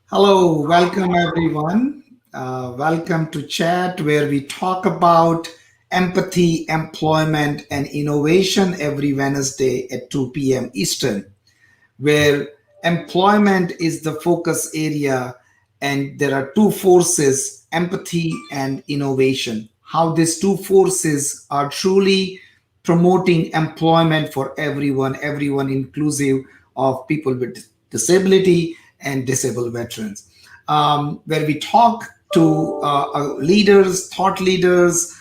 Hello, welcome everyone. Welcome to Chat, where we talk about empathy, employment, and innovation every Wednesday at 2 p.m. Eastern, where employment is the focus area, and there are two forces, empathy and innovation. How these two forces are truly promoting employment for everyone inclusive of people with disability and disabled veterans, where we talk to leaders, thought leaders,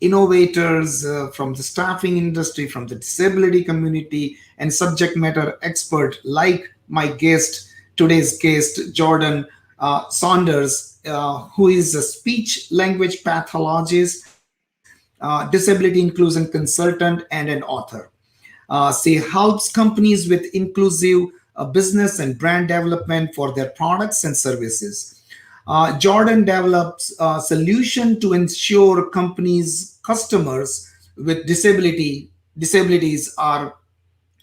innovators from the staffing industry, from the disability community, and subject matter expert like my guest, today's guest, Jourdan Saunders, who is a speech language pathologist, disability inclusion consultant, and an author. She helps companies with inclusive business and brand development for their products and services. Jordan develops a solution to ensure companies' customers with disabilities are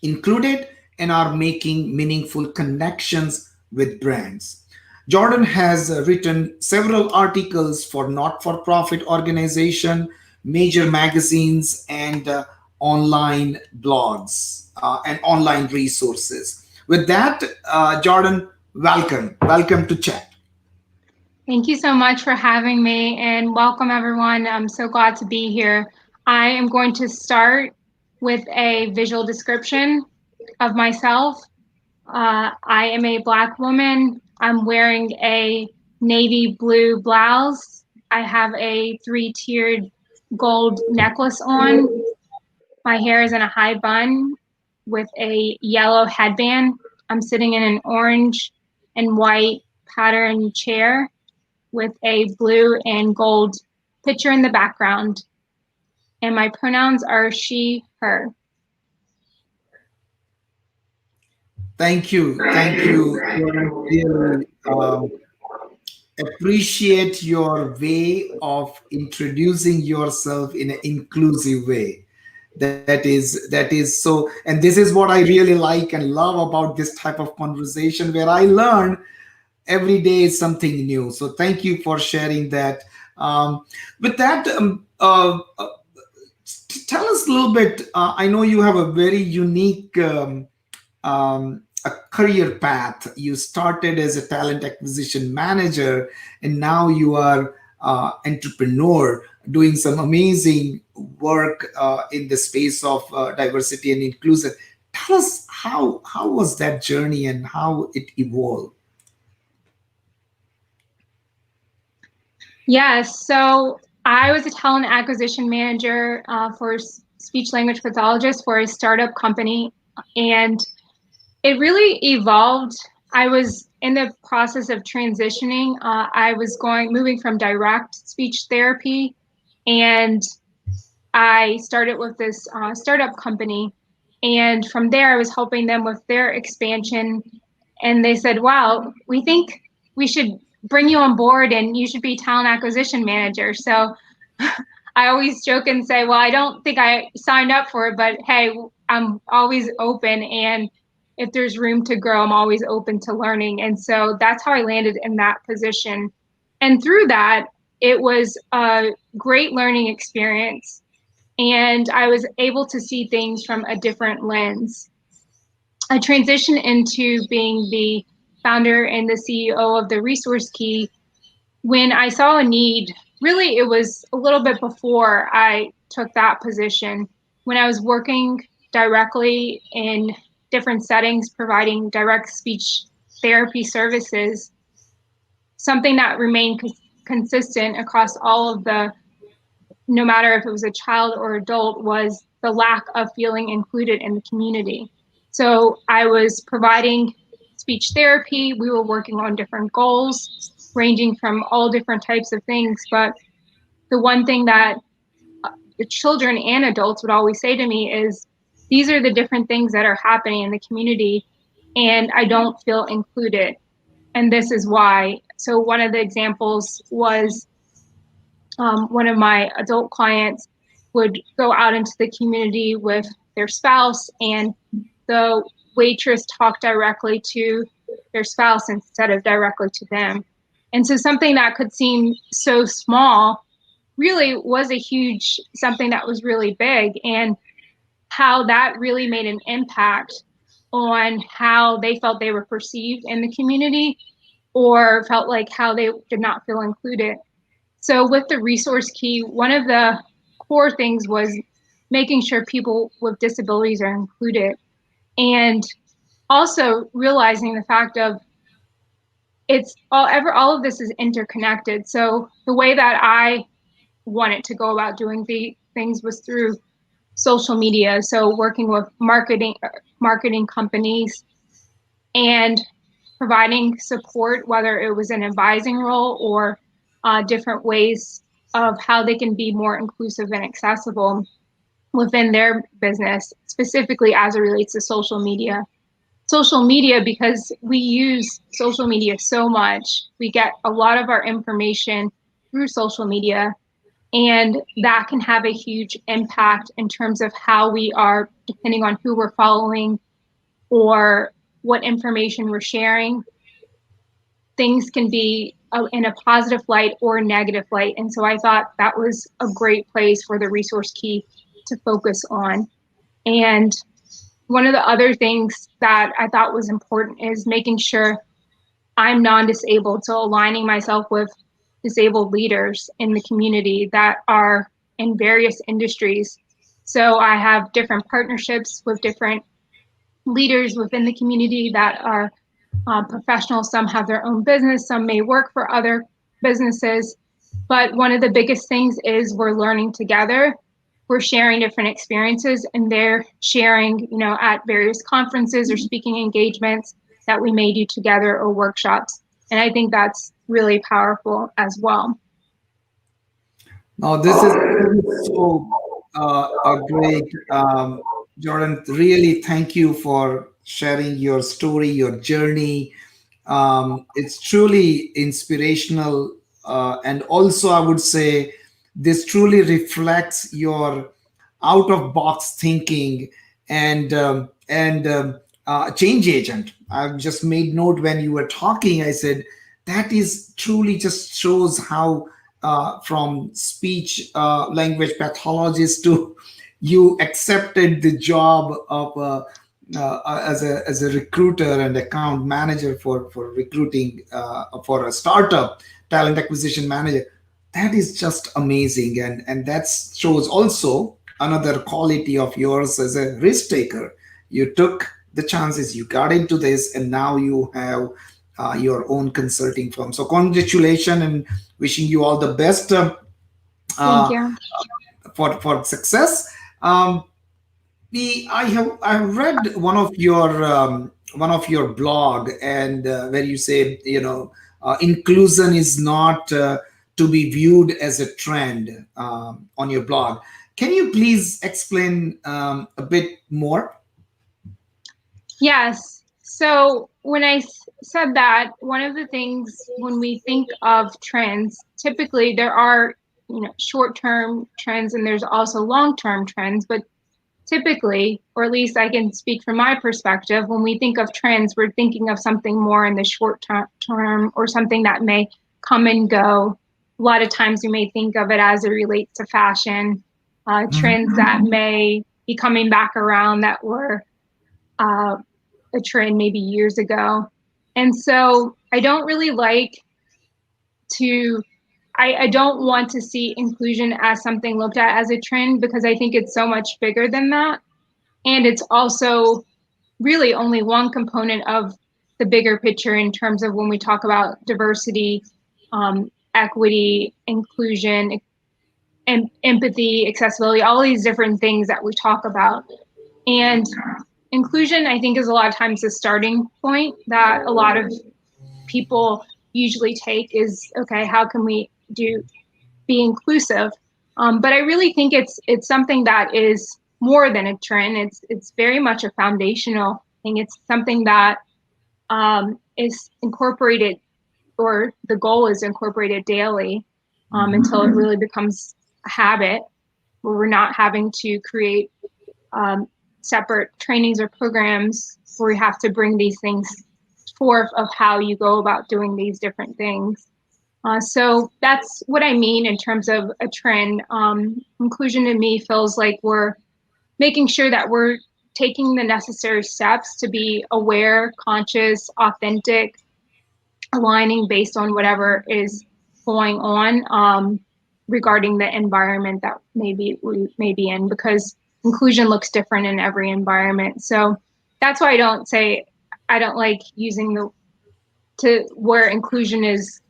included and are making meaningful connections with brands. Jordan has written several articles for not-for-profit organization, major magazines, and online blogs and online resources. With that, Jordan, welcome to chat. Thank you so much for having me and welcome everyone. I'm so glad to be here. I am going to start with a visual description of myself. I am a Black woman. I'm wearing a navy blue blouse. I have a three-tiered gold necklace on. My hair is in a high bun with a yellow headband. I'm sitting in an orange and white patterned chair with a blue and gold picture in the background. And my pronouns are she, her. Thank you. Jordan. Really appreciate your way of introducing yourself in an inclusive way. That is so, and this is what I really like and love about this type of conversation, where I learn every day is something new. So thank you for sharing that. With that, tell us a little bit. I know you have a very unique a career path. You started as a talent acquisition manager, and now you are entrepreneur doing some amazing work in the space of diversity and inclusion. Tell us how was that journey and how it evolved. Yes, so I was a talent acquisition manager for speech language pathologist for a startup company, and it really evolved. I was in the process of transitioning. I was moving from direct speech therapy, and I started with this startup company. And from there, I was helping them with their expansion. And they said, wow, we think we should bring you on board and you should be talent acquisition manager. So I always joke and say, well, I don't think I signed up for it, but hey, I'm always open. And if there's room to grow, I'm always open to learning. And so that's how I landed in that position. And through that, it was a great learning experience. And I was able to see things from a different lens. I transitioned into being the founder and the CEO of the Resource Key when I saw a need. Really, it was a little bit before I took that position, when I was working directly in different settings, providing direct speech therapy services. Something that remained consistent across all of the, no matter if it was a child or adult, was the lack of feeling included in the community. So I was providing speech therapy. We were working on different goals, ranging from all different types of things. But the one thing that the children and adults would always say to me is, these are the different things that are happening in the community, and I don't feel included. And this is why. So one of the examples was one of my adult clients would go out into the community with their spouse, and the waitress talked directly to their spouse instead of directly to them. And so something that could seem so small really was a huge, something that was really big, and how that really made an impact on how they felt they were perceived in the community, or felt like how they did not feel included. So with the resource key, one of the core things was making sure people with disabilities are included, and also realizing the fact of all of this is interconnected. So the way that I wanted to go about doing the things was through social media. So working with marketing companies and providing support, whether it was an advising role or different ways of how they can be more inclusive and accessible within their business, specifically as it relates to social media. Social media, because we use social media so much, we get a lot of our information through social media, and that can have a huge impact in terms of how we are, depending on who we're following or what information we're sharing. Things can be in a positive light or a negative light. And so I thought that was a great place for the resource key to focus on. And one of the other things that I thought was important is making sure I'm non-disabled, so aligning myself with disabled leaders in the community that are in various industries. So I have different partnerships with different leaders within the community that are professionals. Some have their own business, some may work for other businesses. But one of the biggest things is we're learning together. We're sharing different experiences, and they're sharing, at various conferences or speaking engagements that we may do together, or workshops. And I think that's really powerful as well. Now, this is so a great, Jourdan. Really, thank you for sharing your story, your journey. It's truly inspirational, and also I would say this truly reflects your out of box thinking and change agent. I've just made note when you were talking. I said that is truly just shows how from speech language pathologist to you accepted the job of as a recruiter and account manager for recruiting for a startup talent acquisition manager. That is just amazing, and that shows also another quality of yours as a risk taker. You took the chances, you got into this, and now you have your own consulting firm. So congratulations, and wishing you all the best Thank uh, you. for success. I have read one of your blog, and where you say, inclusion is not to be viewed as a trend, on your blog. Can you please explain a bit more? Yes. So when I said that, one of the things when we think of trends, typically there are, short-term trends, and there's also long-term trends. But typically, or at least I can speak from my perspective, when we think of trends, we're thinking of something more in the short term, or something that may come and go. A lot of times we may think of it as it relates to fashion, trends that may be coming back around that were uh, a trend maybe years ago. And so I don't really like to, I don't want to see inclusion as something looked at as a trend, because I think it's so much bigger than that. And it's also really only one component of the bigger picture in terms of when we talk about diversity, equity, inclusion, and empathy, accessibility, all these different things that we talk about. And inclusion, I think, is a lot of times the starting point that a lot of people usually take is, okay, how can we be inclusive? But I really think it's something that is more than a trend. It's very much a foundational thing. It's something that is incorporated, or the goal is incorporated daily, until it really becomes a habit, where we're not having to create separate trainings or programs where we have to bring these things forth of how you go about doing these different things. So that's what I mean in terms of a trend. Inclusion to me feels like we're making sure that we're taking the necessary steps to be aware, conscious, authentic, aligning based on whatever is going on regarding the environment that maybe we may be in, because inclusion looks different in every environment. So that's why I don't like using the to where inclusion is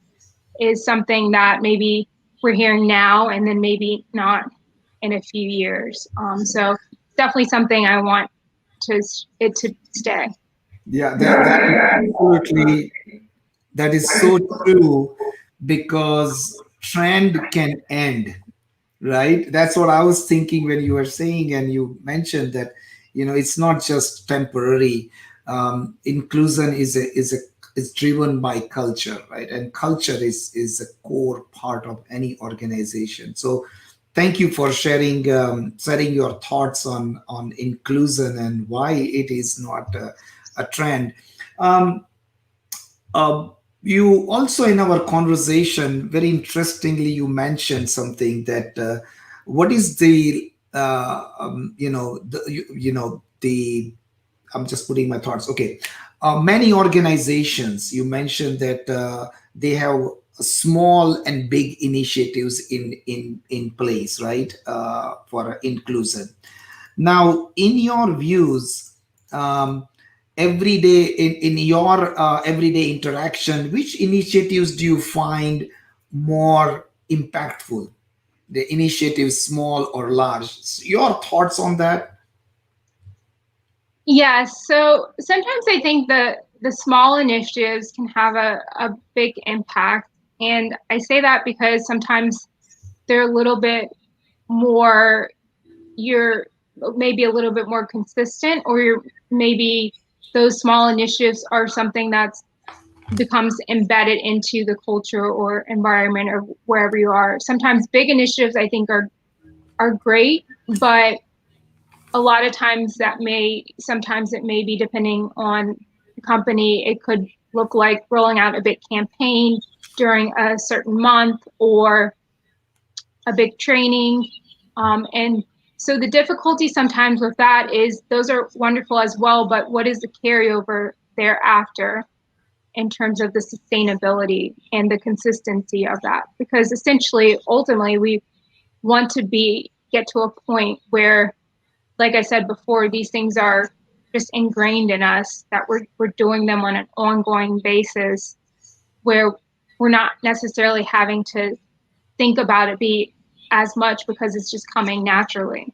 something that maybe we're hearing now and then maybe not in a few years. So definitely something I want it to stay. Yeah, that is absolutely, that is so true, because trend can end, right? That's what I was thinking when you were saying, and you mentioned that, it's not just temporary. Inclusion is driven by culture, right? And culture is a core part of any organization. So thank you for sharing your thoughts on inclusion and why it is not a trend. um, uh, you also, in our conversation, very interestingly, you mentioned something that what is the the I'm just putting my thoughts. Okay, many organizations, you mentioned that they have small and big initiatives in place, right, for inclusion. Now, in your views, um, everyday in your everyday interaction, which initiatives do you find more impactful? The initiatives, small or large? Your thoughts on that? Yeah, so sometimes I think the small initiatives can have a big impact. And I say that because sometimes they're a little bit more, you're maybe a little bit more consistent, or you're maybe those small initiatives are something that's becomes embedded into the culture or environment or wherever you are. Sometimes big initiatives I think are great, but a lot of times sometimes it may be depending on the company. It could look like rolling out a big campaign during a certain month or a big training. And so the difficulty sometimes with that is those are wonderful as well, but what is the carryover thereafter in terms of the sustainability and the consistency of that? Because essentially, ultimately, we want to get to a point where, like I said before, these things are just ingrained in us, that we're doing them on an ongoing basis, where we're not necessarily having to think about it be as much because it's just coming naturally.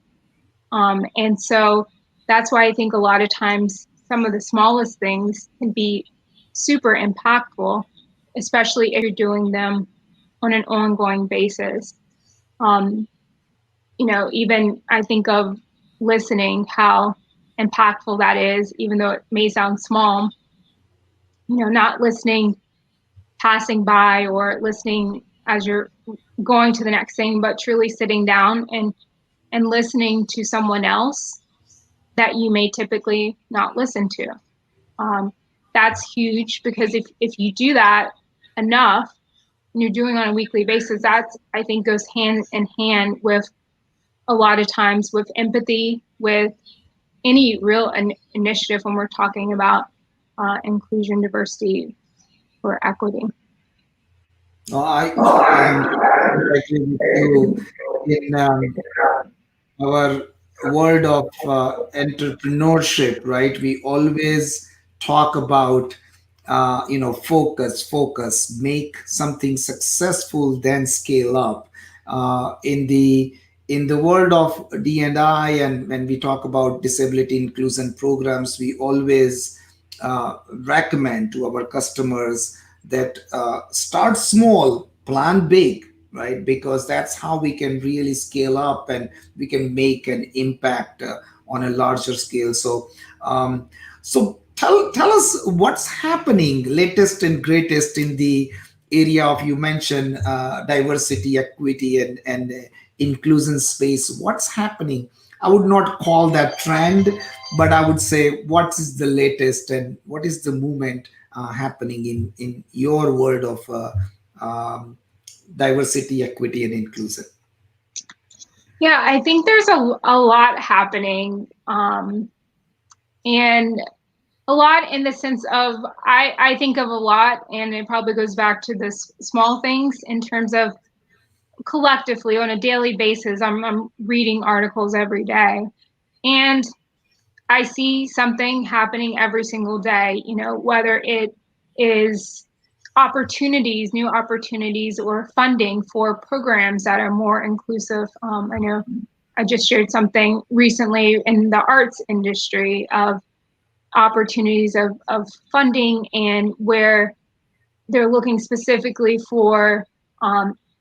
And so that's why I think a lot of times some of the smallest things can be super impactful, especially if you're doing them on an ongoing basis. Um, Even I think of listening, how impactful that is, even though it may sound small, not listening passing by or listening as you're going to the next thing, but truly sitting down and listening to someone else that you may typically not listen to. Um, that's huge, because if you do that enough and you're doing on a weekly basis, that's, I think, goes hand in hand with a lot of times with empathy, with any real initiative when we're talking about inclusion, diversity, or equity. No, I agree with you. In our world of entrepreneurship, right? We always talk about, focus, make something successful, then scale up. In the world of D&I, and when we talk about disability inclusion programs, we always recommend to our customers that start small, plan big, right? Because that's how we can really scale up and we can make an impact on a larger scale. So tell us what's happening, latest and greatest in the area of, you mentioned diversity, equity, and inclusion space. What's happening? I would not call that trend, but I would say what is the latest and what is the movement happening in your world of um, diversity, equity, and inclusion. Yeah, I think there's a lot happening, and a lot in the sense of I think of a lot, and it probably goes back to this small things in terms of collectively on a daily basis. I'm reading articles every day, and I see something happening every single day, whether it is opportunities, new opportunities, or funding for programs that are more inclusive. I know I just shared something recently in the arts industry of opportunities of funding, and where they're looking specifically for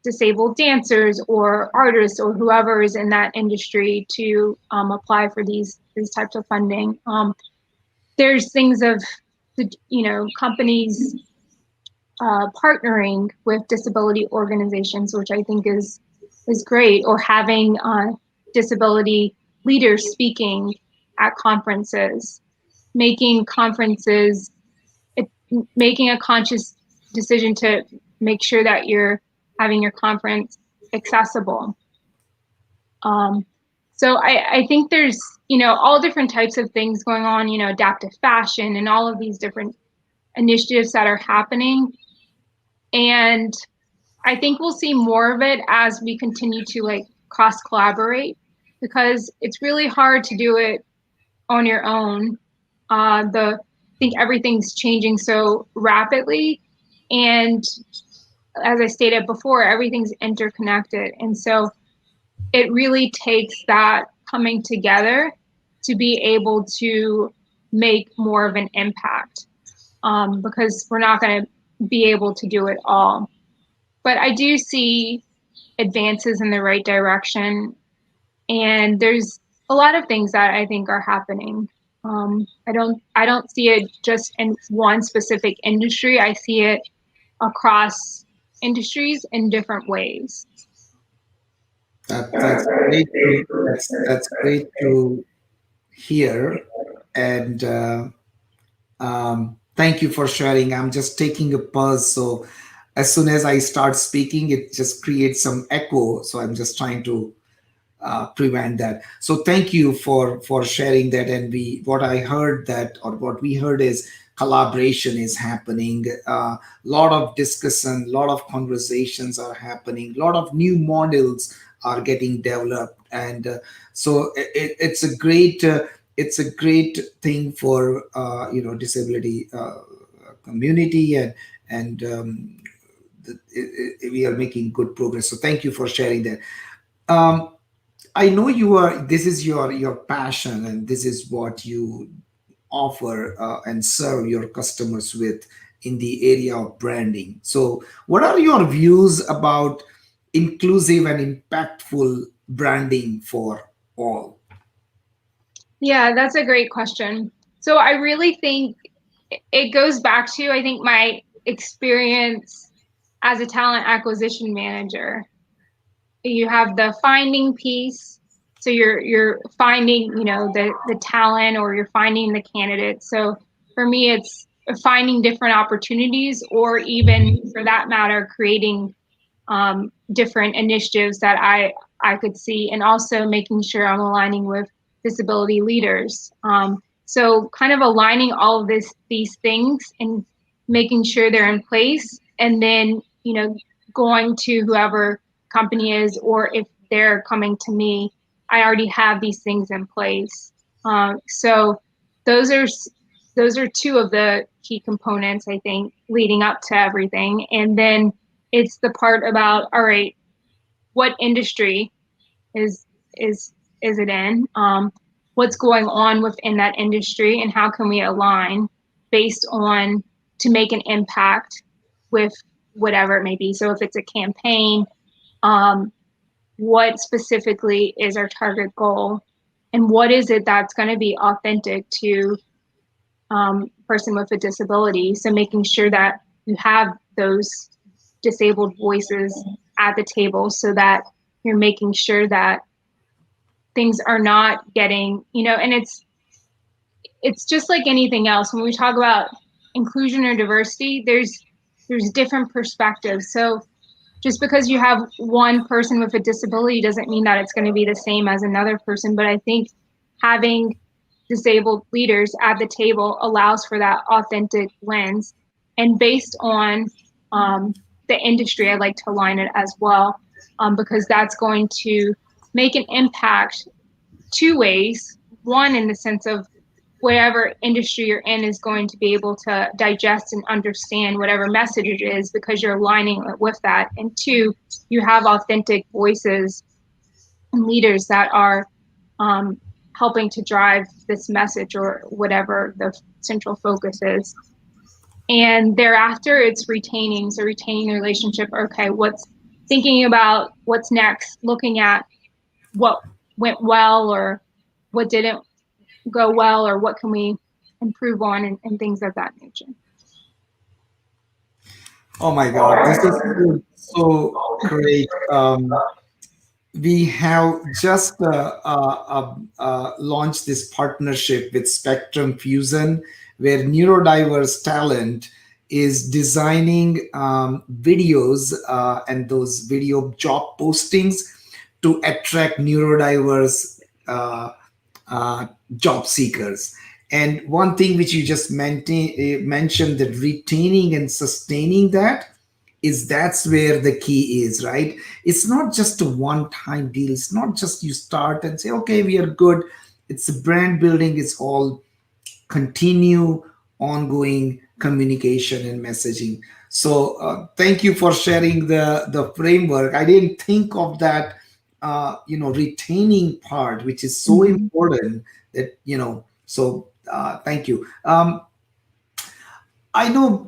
disabled dancers or artists or whoever is in that industry to apply for these types of funding. There's things of companies partnering with disability organizations, which I think is great, or having disability leaders speaking at conferences, making conferences, it, making a conscious decision to make sure that you're having your conference accessible. So I think there's all different types of things going on, adaptive fashion and all of these different initiatives that are happening. And I think we'll see more of it as we continue to like cross collaborate, because it's really hard to do it on your own. I think everything's changing so rapidly, and as I stated before, everything's interconnected, and so it really takes that coming together to be able to make more of an impact, because we're not going to be able to do it all. But I do see advances in the right direction, and there's a lot of things that I think are happening. I don't see it just in one specific industry. I see it across industries in different ways. That's great to that's great to hear, and thank you for sharing. I'm just taking a pause, so as soon as I start speaking, it just creates some echo. So I'm just trying to prevent that. So thank you for sharing that. And we what I heard that or what we heard is collaboration is happening. A lot of discussion, lot of conversations are happening. A lot of new models are getting developed, and so it's a great thing for disability community, and we are making good progress. So thank you for sharing that. Um, I know you are. This is your passion, and this is what you offer and serve your customers with in the area of branding. So, what are your views about inclusive and impactful branding for all? Yeah, that's a great question. So I really think it goes back to, I think, my experience as a talent acquisition manager. You have the finding piece, so you're finding the talent, or you're finding the candidate. So for me, it's finding different opportunities, or even for that matter, creating different initiatives that I could see, and also making sure I'm aligning with disability leaders. So kind of aligning all of these things and making sure they're in place, and then going to whoever company is, or if they're coming to me, I already have these things in place. So those are those are two of the key components, I think, leading up to everything. And then it's the part about, all right, what industry is is is it in? What's going on within that industry, and how can we align based on to make an impact with whatever it may be. So if it's a campaign, um, what specifically is our target goal, and what is it that's going to be authentic to person with a disability. So making sure that you have those disabled voices at the table, so that you're making sure that things are not getting, and it's just like anything else. When we talk about inclusion or diversity, there's different perspectives. So just because you have one person with a disability doesn't mean that it's going to be the same as another person. But I think having disabled leaders at the table allows for that authentic lens. And based on the industry, I like to align it as well, because that's going to make an impact two ways. One, in the sense of whatever industry you're in is going to be able to digest and understand whatever message it is because you're aligning it with that. And two, you have authentic voices and leaders that are helping to drive this message or whatever the central focus is. And thereafter, it's retaining. So retaining the relationship. Okay, what's thinking about what's next, looking at what went well or what didn't go well, or what can we improve on, and things of that nature. Oh my God, this is so great. We have just launched this partnership with Spectrum Fusion, where neurodiverse talent is designing videos and those video job postings to attract neurodiverse job seekers. And one thing which you just mentioned, that retaining and sustaining that, is that's where the key is, right? It's not just a one-time deal. It's not just you start and say, okay, we are good. It's a brand building. It's all continue, ongoing communication and messaging. So thank you for sharing the framework. I didn't think of that, retaining part, which is so important that, so thank you. I know,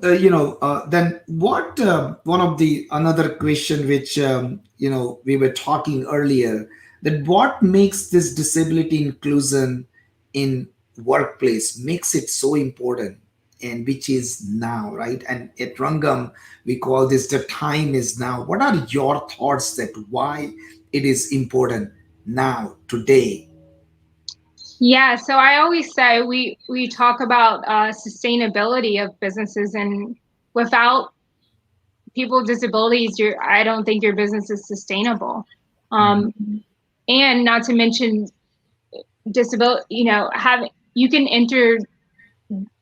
then what, one of the another question which, we were talking earlier, that what makes this disability inclusion in workplace makes it so important, and which is now, right? And at Rangam, we call this the time is now. What are your thoughts that why it is important now, today? Yeah, so I always say we talk about sustainability of businesses, and without people with disabilities, I don't think your business is sustainable. And not to mention disability, having you can enter.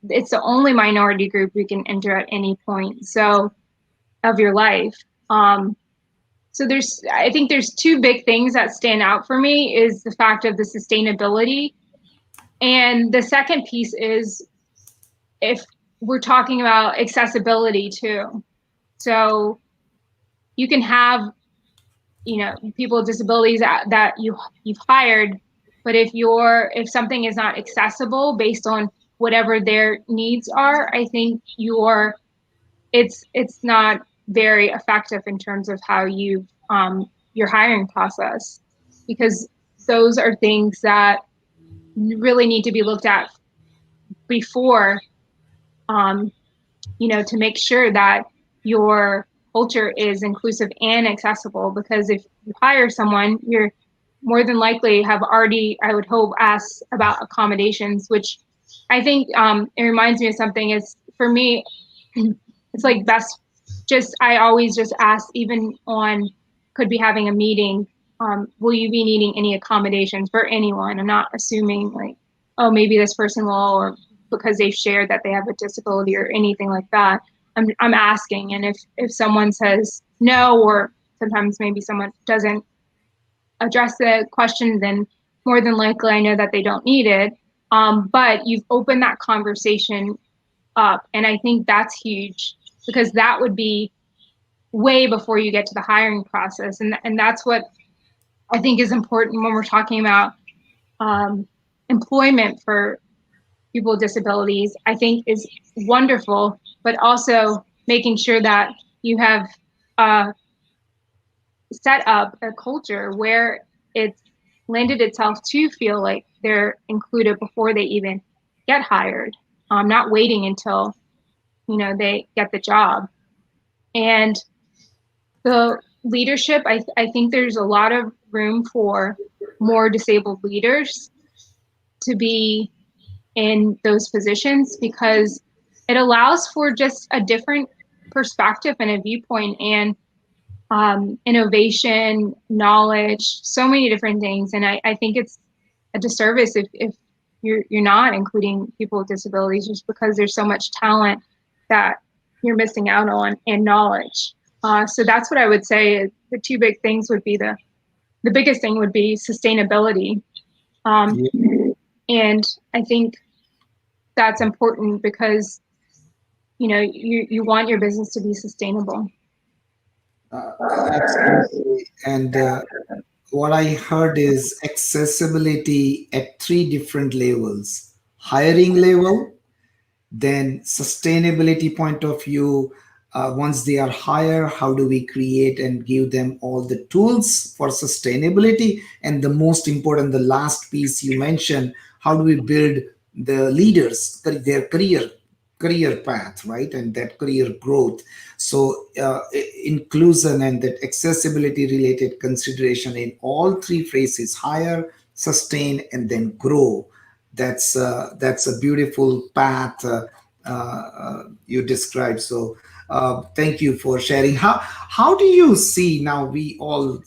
It's the only minority group you can enter at any point of your life. So I think there's two big things that stand out for me is the fact of the sustainability. And the second piece is if we're talking about accessibility too. So you can have, people with disabilities that you've hired, but if something is not accessible based on whatever their needs are, I think it's not very effective in terms of how your hiring process, because those are things that really need to be looked at before, to make sure that your culture is inclusive and accessible. Because if you hire someone, you're more than likely have already, I would hope, asked about accommodations, which I think it reminds me of something. Is for me, it's like best. I always just ask, even could be having a meeting. Will you be needing any accommodations for anyone? I'm not assuming like, oh, maybe this person will, or because they've shared that they have a disability or anything like that. I'm asking, and if someone says no, or sometimes maybe someone doesn't address the question, then more than likely I know that they don't need it. But you've opened that conversation up, and I think that's huge, because that would be way before you get to the hiring process, and that's what I think is important when we're talking about employment for people with disabilities. I think is wonderful, but also making sure that you have set up a culture where it's landed itself to feel like they're included before they even get hired, not waiting until they get the job. And the leadership, I think there's a lot of room for more disabled leaders to be in those positions, because it allows for just a different perspective and a viewpoint, and innovation, knowledge, so many different things. And I think it's a disservice if you're not including people with disabilities, just because there's so much talent that you're missing out on, and knowledge. So that's what I would say. The two big things would be the biggest thing would be sustainability. Yeah. And I think that's important because, you want your business to be sustainable. Absolutely. And what I heard is accessibility at three different levels: hiring level, then sustainability point of view. Once they are hired, how do we create and give them all the tools for sustainability? And the most important, the last piece you mentioned, how do we build the leaders, their career path, right? And that career growth. So inclusion and that accessibility related consideration in all three phrases: hire, sustain, and then grow. That's a beautiful path you described. So thank you for sharing. How do you see now? We all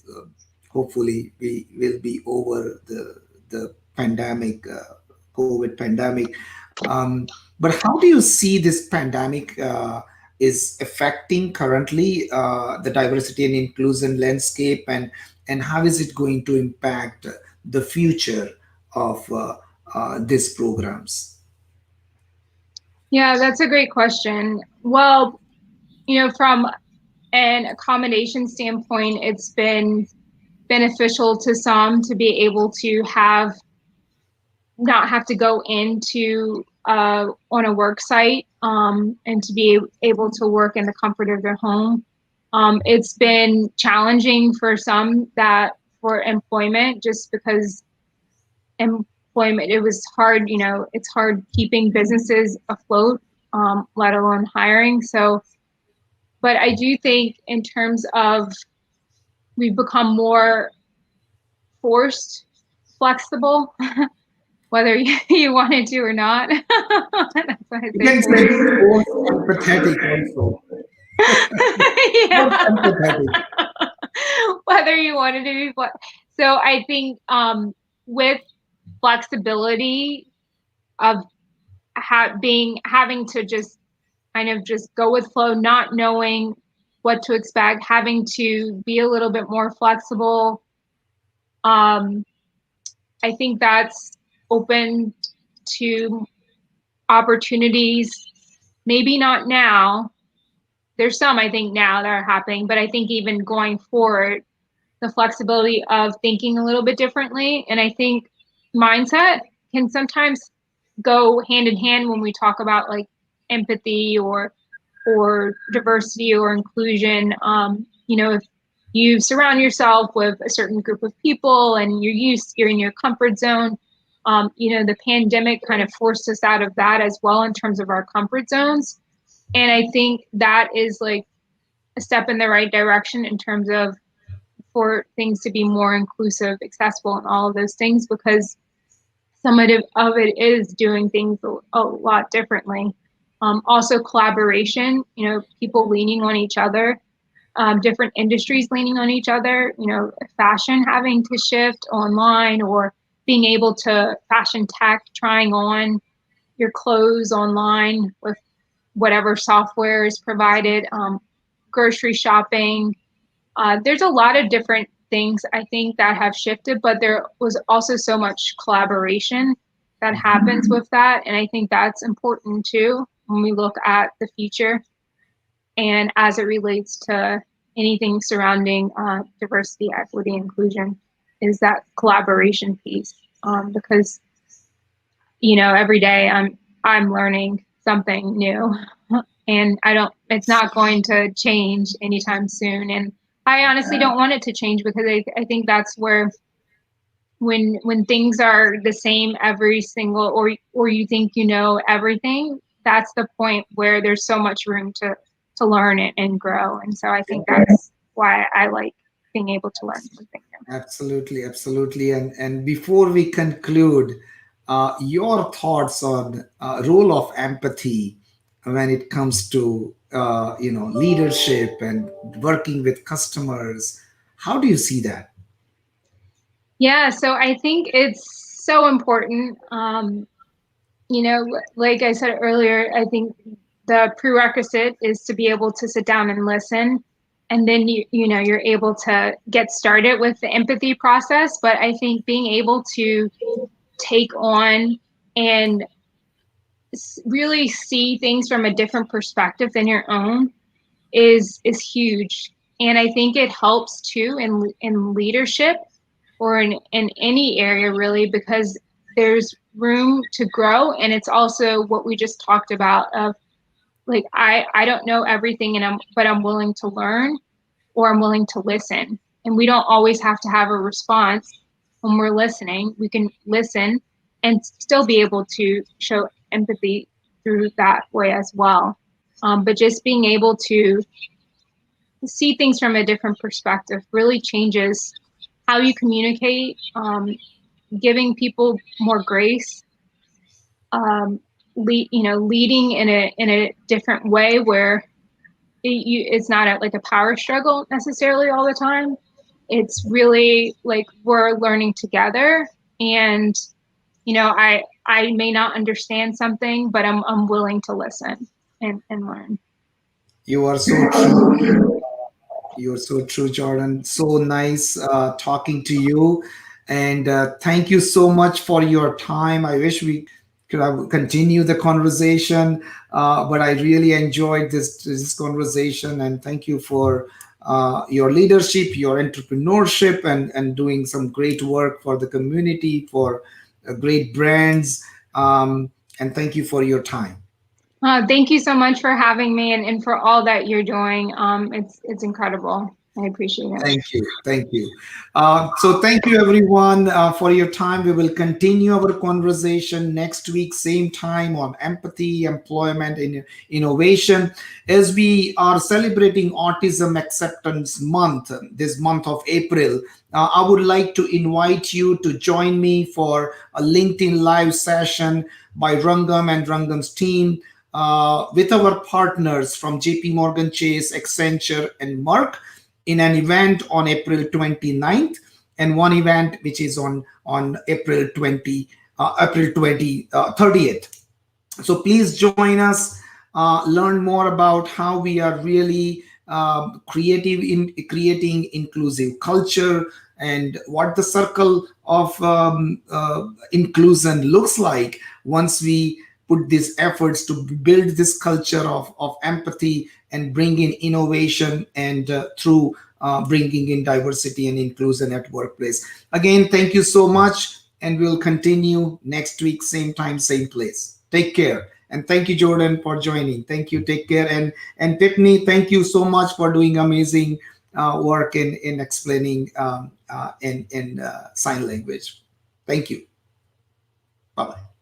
hopefully we will be over the pandemic, COVID pandemic. But how do you see this pandemic is affecting currently the diversity and inclusion landscape, and how is it going to impact the future of these programs? Yeah, that's a great question. Well, from an accommodation standpoint, it's been beneficial to some to be able to not have to go into on a work site, and to be able to work in the comfort of their home. It's been challenging for some that for employment, just because employment, it was hard, it's hard keeping businesses afloat, let alone hiring. So, but I do think in terms of, we've become more forced flexible, whether you wanted to or not. That's why I You say can say forced. forced empathetic also. Forced Yeah. empathetic. Whether you wanted to be so I think with flexibility of having to just kind of just go with flow, not knowing what to expect, having to be a little bit more flexible. I think that's open to opportunities. Maybe not now. There's some, I think, now that are happening, but I think even going forward, the flexibility of thinking a little bit differently. And I think mindset can sometimes go hand in hand when we talk about like empathy or diversity or inclusion. If you surround yourself with a certain group of people and you're in your comfort zone, the pandemic kind of forced us out of that as well in terms of our comfort zones. And I think that is like a step in the right direction in terms of for things to be more inclusive, accessible, and all of those things, because some of it is doing things a lot differently. Also collaboration, people leaning on each other, different industries leaning on each other, fashion having to shift online, or being able to fashion tech, trying on your clothes online with whatever software is provided, grocery shopping. There's a lot of different things I think that have shifted, but there was also so much collaboration that happens with that. And I think that's important too when we look at the future and as it relates to anything surrounding diversity, equity, inclusion, is that collaboration piece. Because every day I'm learning something new, and it's not going to change anytime soon. And I honestly don't want it to change, because I think that's where when things are the same every single, or you think everything, that's the point where there's so much room to learn it and grow. And so I think that's why I like being able to learn something new. Absolutely, absolutely. And before we conclude, your thoughts on role of empathy when it comes to leadership and working with customers. How do you see that? Yeah, so I think it's so important. Like I said earlier, I think the prerequisite is to be able to sit down and listen. And then you're able to get started with the empathy process. But I think being able to take on and really see things from a different perspective than your own is huge. And I think it helps too in leadership or in any area really, because there's room to grow. And it's also what we just talked about of like, I don't know everything but I'm willing to learn, or I'm willing to listen. And we don't always have to have a response when we're listening. We can listen and still be able to show empathy through that way as well. But just being able to see things from a different perspective really changes how you communicate, giving people more grace, leading in a different way where it's not like a power struggle necessarily all the time. It's really like we're learning together, and I may not understand something, but I'm willing to listen and learn. You are so true. You're so true, Jordan. So nice talking to you. And thank you so much for your time. I wish we could have continue the conversation, but I really enjoyed this conversation. And thank you for your leadership, your entrepreneurship, and doing some great work for the community, for great brands. And thank you for your time. Thank you so much for having me and for all that you're doing. It's incredible. I appreciate it. Thank you. Thank you. So, thank you everyone for your time. We will continue our conversation next week, same time on empathy, employment, and innovation. As we are celebrating Autism Acceptance Month, this month of April, I would like to invite you to join me for a LinkedIn Live session by Rangam and Rangam's team with our partners from JP Morgan Chase, Accenture, and Merck in an event on April 29th, and one event which is on April 30th. So please join us, learn more about how we are really creative in creating inclusive culture, and what the circle of inclusion looks like once we put these efforts to build this culture of empathy and bring in innovation, and through bringing in diversity and inclusion at workplace. Again, thank you so much, and we'll continue next week, same time, same place. Take care. And thank you, Jordan, for joining. Thank you. Take care. And Tiffany, thank you so much for doing amazing work in explaining in sign language. Thank you. Bye bye.